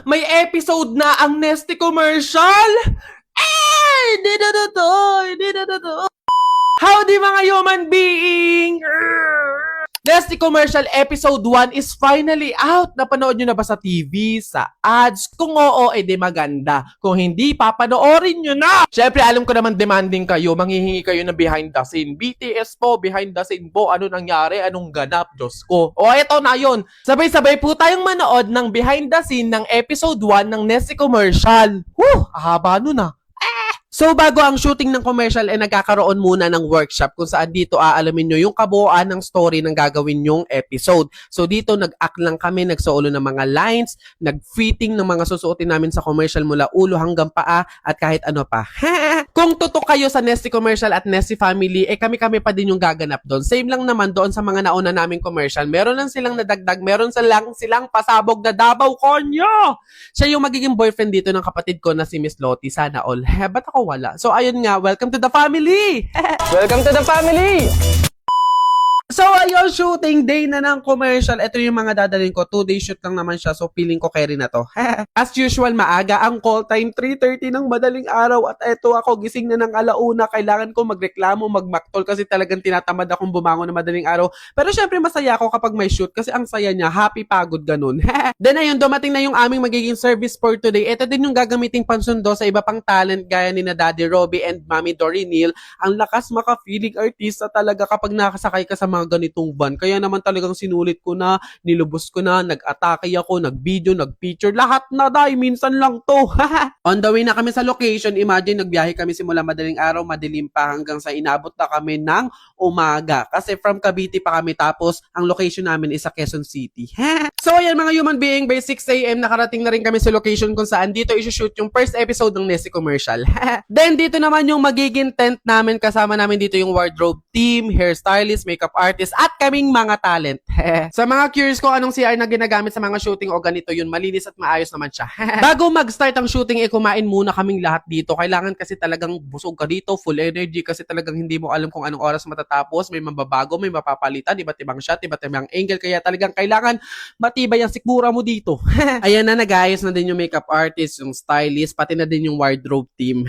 May episode na ang Nesty commercial? Hindi na to. Hindi na to. Howdy mga human being! Nesty Commercial Episode 1 is finally out. Napanood nyo na ba sa TV, sa ads? Kung oo, edi maganda. Kung hindi, papanoorin nyo na! Syempre, alam ko naman demanding kayo. Manghihingi kayo ng behind the scene. BTS po, behind the scene po. Ano nangyari? Anong ganap? Diyos ko. O, eto na yun. Sabay-sabay po tayong manood ng behind the scene ng Episode 1 ng Nesty Commercial. Haba nun ah. So, bago ang shooting ng commercial, nagkakaroon muna ng workshop kung saan dito aalamin nyo yung kabuuan ng story ng gagawin nyong episode. So, dito nag-act lang kami, nagsuolo ng mga lines, nag-fitting ng mga susuotin namin sa commercial mula ulo hanggang paa at kahit ano pa. Kung tutok kayo sa Nesty Commercial at Nesty Family, kami-kami pa din yung gaganap doon. Same lang naman doon sa mga nauna naming commercial. Meron lang silang nadagdag, meron silang pasabog na Davao Konyo! Siya yung magiging boyfriend dito ng kapatid ko na si Miss Lottie. Sana all. Ba't ako wala? So, ayun nga, welcome to the family! Welcome to the family! So, ayun, shooting day na ng commercial. Ito yung mga dadalhin ko. 2-day shoot lang naman siya. So, feeling ko carry na to. As usual, maaga ang call time. 3:30 ng madaling araw. At eto ako, gising na ng alauna. Kailangan ko magreklamo, magmaktol kasi talagang tinatamad akong bumangon na madaling araw. Pero syempre, masaya ako kapag may shoot kasi ang saya niya, happy, pagod, ganun. Then ayun, dumating na yung aming magiging service for today. Ito din yung gagamiting pansundo sa iba pang talent gaya ni na Daddy Robbie and Mami Dory Neal. Ang lakas maka-feeling artista talaga kapag nakasakay ka sa mga ganitong van. Kaya naman talagang sinulit ko na, nilubos ko na, nag-atake ako, nag-video, nag-picture, lahat na dahil minsan lang to. On the way na kami sa location, imagine nagbiyahe kami simula madaling araw, madilim pa hanggang sa inabot na kami ng umaga. Kasi from Cavite pa kami tapos ang location namin is sa Quezon City. So ayan mga human being, by 6 AM nakarating na rin kami sa location kung saan dito isushoot yung first episode ng Nesty Commercial. Then dito naman yung magiging tent namin, kasama namin dito yung wardrobe team, hairstylist, makeup artist, at kaming mga talent. Sa mga curious ko anong CR na ginagamit sa mga shooting o ganito yun, malinis at maayos naman siya. Bago mag-start ang shooting, kumain muna kaming lahat dito. Kailangan kasi talagang busog ka dito, full energy kasi talagang hindi mo alam kung anong oras matatapos, may mababago, may mapapalitan, iba't ibang shot, iba't ibang angle, kaya talagang kailangan matibay ang sikmura mo dito. Ayan na, nag-ayos na din yung makeup artist, yung stylist, pati na din yung wardrobe team.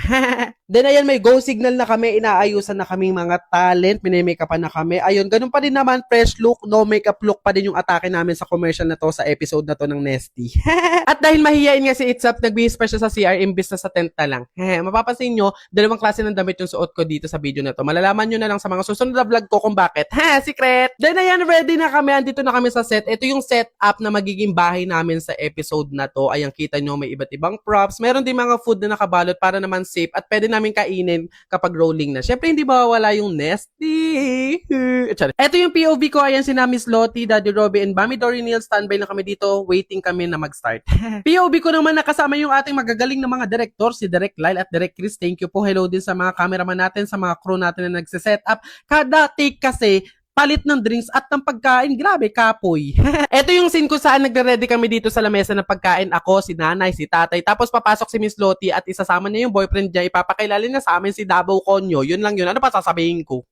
Then ayan, may go signal na kami, inaayusan na kaming mga talent, minimake-upan na kami. Ayun, ganun pa din naman, fresh look, no makeup look pa din yung atake namin sa commercial na to, sa episode na to ng Nesty. At dahil mahihain nga si Itzap, nag-bihis pa siya sa CR, imbis na sa tent na lang. Mapapansin nyo, dalawang klase ng damit yung suot ko dito sa video na to. Malalaman nyo na lang sa mga susunod na vlog ko kung bakit. Secret! Then ayan, ready na kami, andito na kami sa set. Ito yung setup na magiging bahay namin sa episode na to. Ayan, kita nyo, may iba't ibang props. Meron din mga food na nakabalot para naman safe at pwede namin kainin kapag rolling na. Syempre, hindi mawawala yung Nesty. Ito yung POV ko. Ayan si Miss Lottie, Daddy Robbie, and Mami Dory Neal. Standby lang kami dito. Waiting kami na mag-start. POV ko naman nakasama yung ating magagaling na mga director, si Direk Lyle at Direk Chris. Thank you po. Hello din sa mga cameraman natin, sa mga crew natin na nagsiset up. Kada take kasi, palit ng drinks at ng pagkain. Grabe, kapoy. Ito yung scene ko saan nagre-ready kami dito sa lamesa ng pagkain. Ako, si nanay, si tatay. Tapos papasok si Miss Lottie at isasama niya yung boyfriend niya. Ipapakilala niya sa amin si Davao Konyo. Yun lang yun. Ano pa sasabihin ko?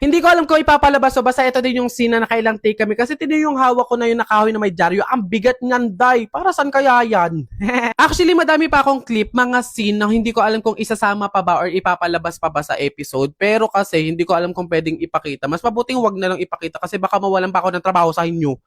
Hindi ko alam kung ipapalabas o basta ito din yung scene na nakailang take kami. Kasi tinin yung hawak ko na yung nakahoy na may dyaryo. Ang bigat niyan, day. Para saan kaya yan? Actually, madami pa akong clip, mga scene na hindi ko alam kung isasama pa ba or ipapalabas pa ba sa episode. Pero kasi hindi ko alam kung pwedeng ipakita. Mas mabuting wag na lang ipakita kasi baka mawalan pa ako ng trabaho sa inyo.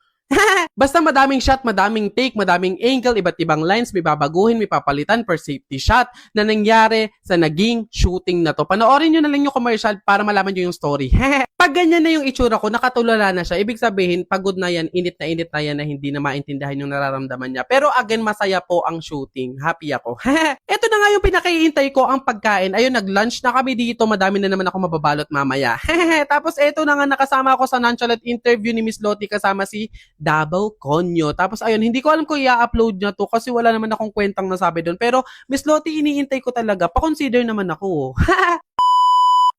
Basta madaming shot, madaming take, madaming angle, iba't ibang lines, may babaguhin, may papalitan per safety shot na nangyari sa naging shooting na to. Panoorin nyo na lang yung commercial para malaman nyo yung story. Pag ganyan na yung itsura ko, nakatulala na siya, ibig sabihin, pagod na yan, init na yan na hindi na maintindihan yung nararamdaman niya. Pero again, masaya po ang shooting. Happy ako. Ito na nga yung pinakihintay ko, ang pagkain. Ayun, nag-lunch na kami dito, madami na naman ako mababalot mamaya. Tapos ito na nga, nakasama ako sa nonchalant interview ni Miss Lottie kasama si Davao Konyo. Tapos ayun, hindi ko alam kung i-upload niya to kasi wala naman akong kwentang nasabi doon. Pero Miss Lottie, iniintay ko talaga. Pa-consider naman ako.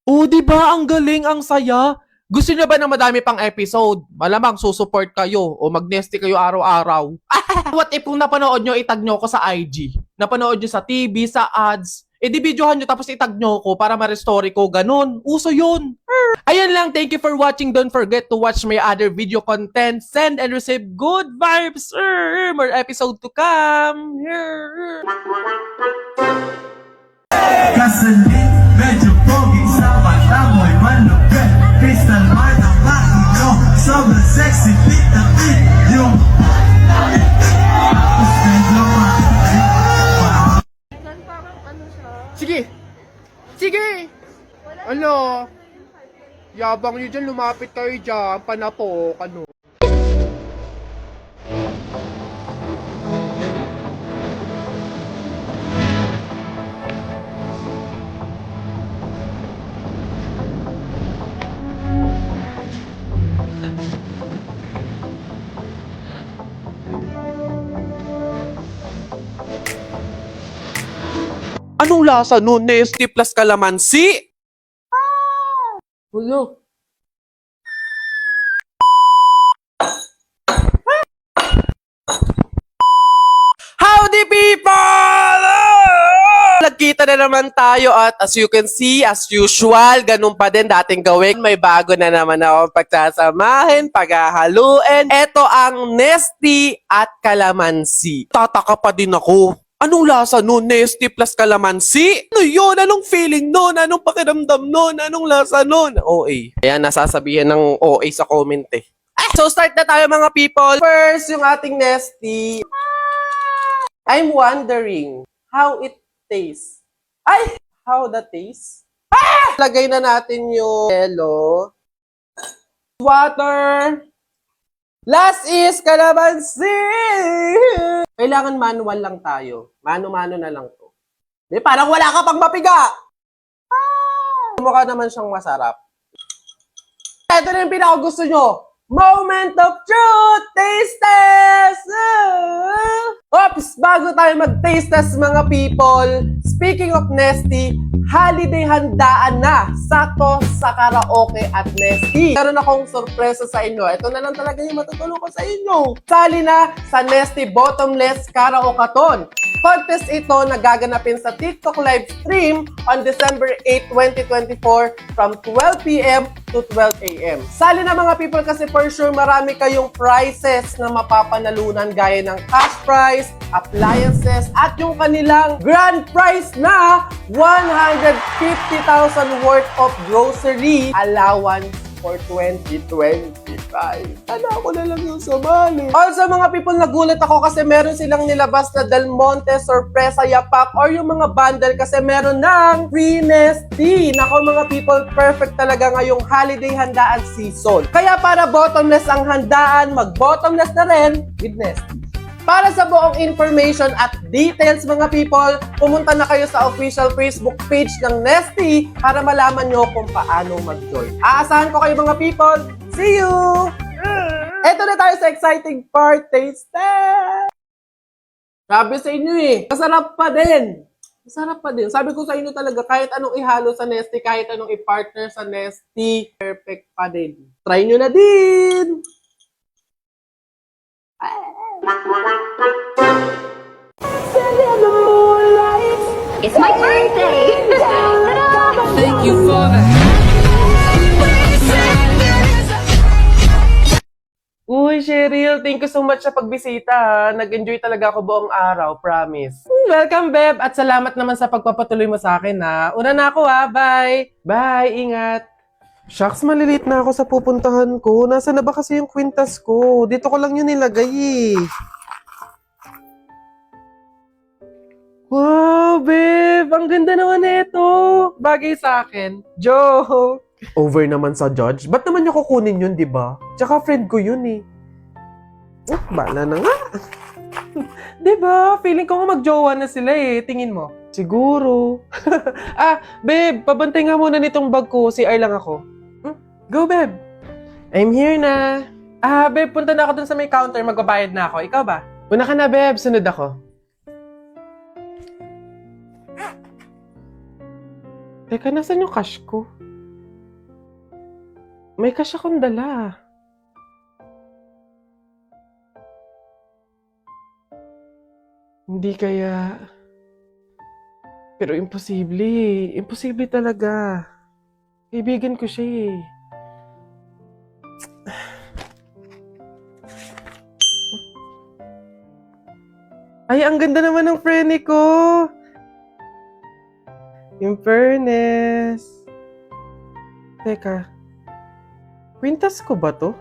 Oh, di ba? Ang galing, ang saya. Gusto niyo ba ng madami pang episode? Malamang susupport kayo o mag-nesty kayo araw-araw. What if kung napanood nyo, itag nyo ko sa IG? Napanood nyo sa TV, sa ads? E di videohan nyo tapos itag nyo ko para ma-restore ko. Ganun. Uso yun. Ayan lang. Thank you for watching. Don't forget to watch my other video content. Send and receive good vibes. More episode to come. Gasoline, medyo pogi sa mata mo'y malupit. Crystal Mart ang makino, sobrang sexy, fit na fit yung tapos medyo makikita. Sige! Sige! Ano? Yabang nyo dyan, lumapit kayo dyan, panapok, ano? Anong lasa nun? Nesty plus calamansi? Ulo. Howdy people! Nagkita na naman tayo at as you can see, as usual, ganun pa din dating gawin. May bago na naman ako pagsasamahin, paghahaluin. Ito ang Nesty at Calamansi. Tataka pa din ako. Anong lasa nun? Nesty plus calamansi? Ano yun? Anong feeling nun? Anong pakiramdam nun? Anong lasa nun? OA. Ayan, nasasabihan ng OA sa comment eh. So start na tayo mga people. First, yung ating Nesty. I'm wondering how it tastes. Ay! How the taste? Lagay na natin yung yellow. Water. Last is calamansi! Kailangan manual lang tayo. Mano-mano na lang to. Di, parang wala ka pang mapiga! Mukha naman siyang masarap. Ito na yung pinakagusto nyo. Moment of truth! Taste test! Oops! Bago tayo mag-taste test mga people, speaking of Nesty, holiday handaan na. Sakto sa karaoke at Nesty. Meron akong sorpresa sa inyo. Ito na lang talaga yung matutulong ko sa inyo. Sali na sa Nesty Bottomless Karaoke-a-thon. Contest ito na gaganapin sa TikTok live stream on December 8, 2024 from 12 p.m. to 12 a.m. Sali na mga people kasi for sure marami kayong prizes na mapapanalunan gaya ng cash prize, appliances, at yung kanilang grand prize na 150,000 worth of grocery allowance for 2025. Ano ako na lang yung sumali. Also mga people, nagulat ako kasi meron silang nilabas na Del Monte Sorpresa Yapak or yung mga bundle kasi meron ng free Nesty. Nako mga people, perfect talaga ngayong holiday handaan season. Kaya para bottomless ang handaan, mag-bottomless na rin with Nesty. Para sa buong information at details mga people, pumunta na kayo sa official Facebook page ng Nesty para malaman nyo kung paano mag-join. Aasahan ko kayo mga people. See you! Eto na tayo sa exciting part, taste test! Sabi sa inyo eh, masarap pa din. Masarap pa din. Sabi ko sa inyo talaga, kahit anong ihalo sa Nesty, kahit anong i-partner sa Nesty, perfect pa din. Try nyo na din! It's my birthday! Thank you for that. Uy, Cheryl, thank you so much sa pagbisita. Nag-enjoy talaga ako buong araw, promise. Welcome, Beb, at salamat naman sa pagpapatuloy mo sa akin, ha. Una na ako, ha. Bye! Bye, ingat! Shucks, malilit na ako sa pupuntahan ko. Nasaan na ba kasi yung kwintas ko? Dito ko lang yun nilagay, eh. Wow, babe! Ang ganda naman nito! Bagay sa akin. Joke! Over naman sa judge. Ba't naman niya kukunin yun, di ba? Tsaka friend ko yun, eh. Bala na nga. Di ba? Feeling ko nga magjowa na sila, eh. Tingin mo. Siguro. Babe, pabantay nga muna nitong bag ko. CR lang ako. Go, babe. I'm here na. Babe, punta na ako dun sa may counter. Magbabayad na ako. Ikaw ba? Una ka na, babe. Sunod ako. Teka, nasan yung cash ko? May cash akong dala. Hindi kaya... Pero imposible. Imposible talaga. Kaibigan ko siya eh. Ay, ang ganda naman ng prene ko. In fairness. Teka. Kwintas ko ba to?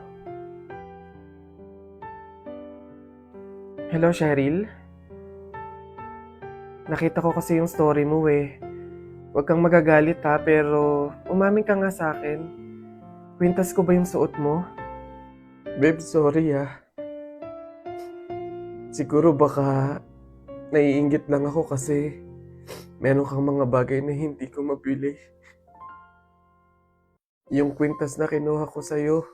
Hello, Cheryl? Nakita ko kasi yung story mo eh. Huwag kang magagalit ha, pero umamin ka nga sa akin. Kwintas ko ba yung suot mo? Babe, sorry ah. Siguro baka naiinggit lang ako kasi meron kang mga bagay na hindi ko mabili. Yung kwintas na kinuha ko sa'yo,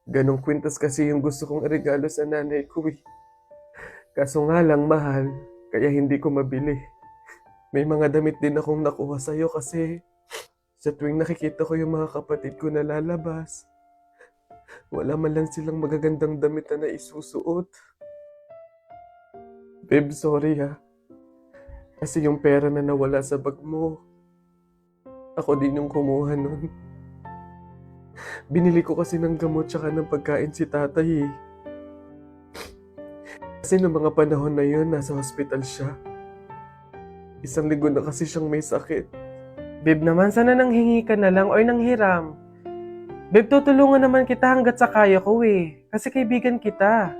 ganong kwintas kasi yung gusto kong regalo sa nanay ko eh. Kaso nga lang mahal, kaya hindi ko mabili. May mga damit din akong nakuha sa'yo kasi sa tuwing nakikita ko yung mga kapatid ko na lalabas, wala man lang silang magagandang damit na naisusuot. Babe, sorry ha. Kasi yung pera na nawala sa bag mo, ako din yung kumuha nun. Binili ko kasi ng gamot tsaka ng pagkain si tatay eh. Kasi noong mga panahon na yun, nasa hospital siya. 1 linggo na kasi siyang may sakit. Babe naman, sana nanghingi ka na lang or nanghiram. Babe, tutulungan naman kita hanggat sa kaya ko eh. Kasi kaibigan kita.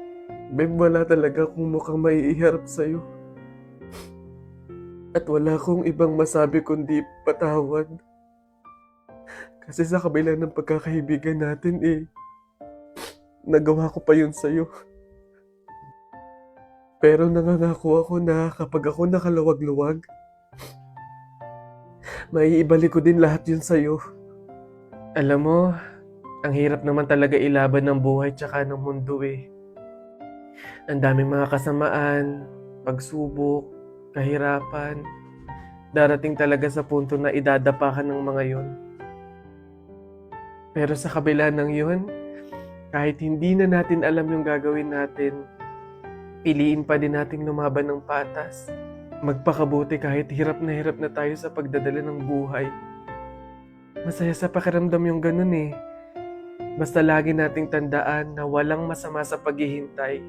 Babe, wala talaga akong mukhang maiiharap sa'yo. At wala akong ibang masabi kundi patawad. Kasi sa kabila ng pagkakaibigan natin eh, nagawa ko pa yun sa'yo. Pero nangangako ako na kapag ako nakaluwag-luwag, maiibalik ko din lahat yun sa'yo. Alam mo, ang hirap naman talaga ilaban ng buhay tsaka ng mundo eh. Ang daming mga kasamaan, pagsubok, kahirapan. Darating talaga sa punto na idadapa ka ng mga yon. Pero sa kabila ng yun, kahit hindi na natin alam yung gagawin natin, piliin pa din nating lumaban ng patas. Magpakabuti kahit hirap na tayo sa pagdadala ng buhay. Masaya sa pakiramdam yung ganun eh. Basta lagi nating tandaan na walang masama sa paghihintay.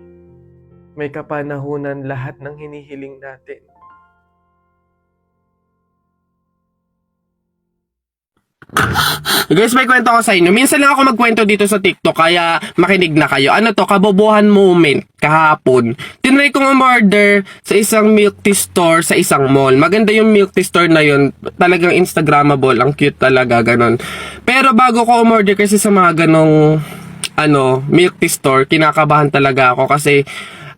May kapanahunan lahat ng hinihiling natin. Guys, may kwento ko sa inyo. Minsan lang ako magkwento dito sa TikTok, kaya makinig na kayo. Ano to, kabobohan moment kahapon. Tinry kong umorder sa isang milk tea store sa isang mall. Maganda yung milk tea store na yun. Talagang Instagrammable. Ang cute talaga, ganon. Pero bago ko umorder kasi sa mga ganong milk tea store, kinakabahan talaga ako kasi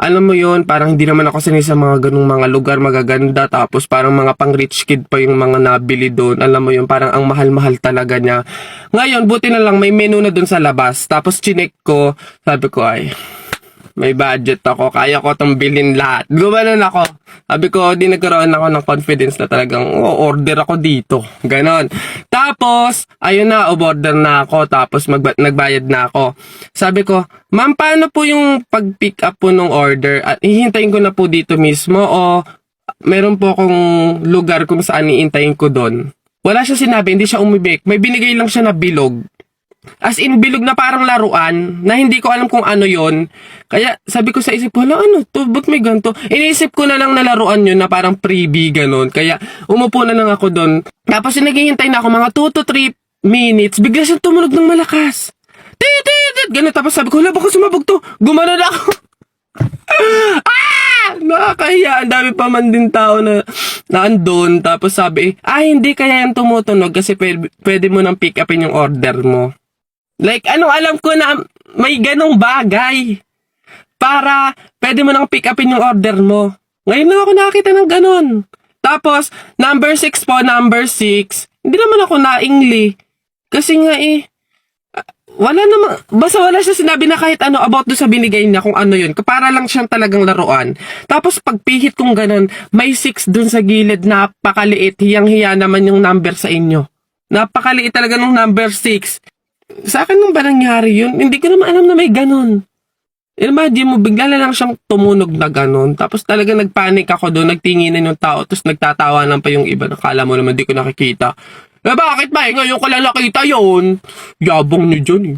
alam mo yun, parang hindi naman ako sanay sa mga ganung mga lugar magaganda, tapos parang mga pang rich kid pa yung mga nabili doon. Alam mo yun, parang ang mahal-mahal talaga niya. Ngayon, buti na lang may menu na doon sa labas. Tapos chinek ko, sabi ko ay, may budget ako, kaya ko itong bilhin lahat. Gumanon ako. Sabi ko, di nagkaroon ako ng confidence na talagang order ako dito. Ganon. Tapos, ayun na, order na ako. Tapos, nagbayad na ako. Sabi ko, ma'am, paano po yung pag-pick up po ng order? At hihintayin ko na po dito mismo o meron po akong lugar kung saan iintayin ko doon? Wala siya sinabi, hindi siya umibig. May binigay lang siya na bilog. As in, bilog na parang laruan, na hindi ko alam kung ano yon. Kaya sabi ko sa isip ko, ano to, ba't may ganito? Iniisip ko na lang na laruan yun na parang freebie, ganon. Kaya umupo na lang ako doon. Tapos naghihintay na ako mga 2 to 3 minutes, bigla siyang tumunog ng malakas. Tit! Ganon. Tapos sabi ko, baka sumabog to. Gumanon ako. Nakakahiya. Ang dami pa man din tao na andun. Tapos sabi, hindi kaya yan tumutunog kasi pwede mo nang pick upin yung order mo. Like, alam ko na may ganong bagay para pwede mo nang pick upin yung order mo. Ngayon lang ako nakakita ng ganon. Tapos, number 6 po, number 6. Hindi naman ako naingli. Kasi nga wala naman, basta wala siya sinabi na kahit ano about do sa binigay niya kung ano yun. Para lang siyang talagang laruan. Tapos pagpihit kong ganon, may 6 dun sa gilid, napakaliit. Hiyang-hiya naman yung number sa inyo. Napakaliit talaga ng number 6. Sa akin nung ba nangyari yun? Hindi ko naman alam na may ganon. Imagine mo, bigla na lang siyang tumunog na ganun. Tapos talaga nagpanic ako doon, nagtinginan yung tao, tapos nagtatawanan pa yung iba. Nakala mo naman di ko nakikita. Bakit ba? Ngayon ko lang nakita yun. Yabong niyo dyan eh.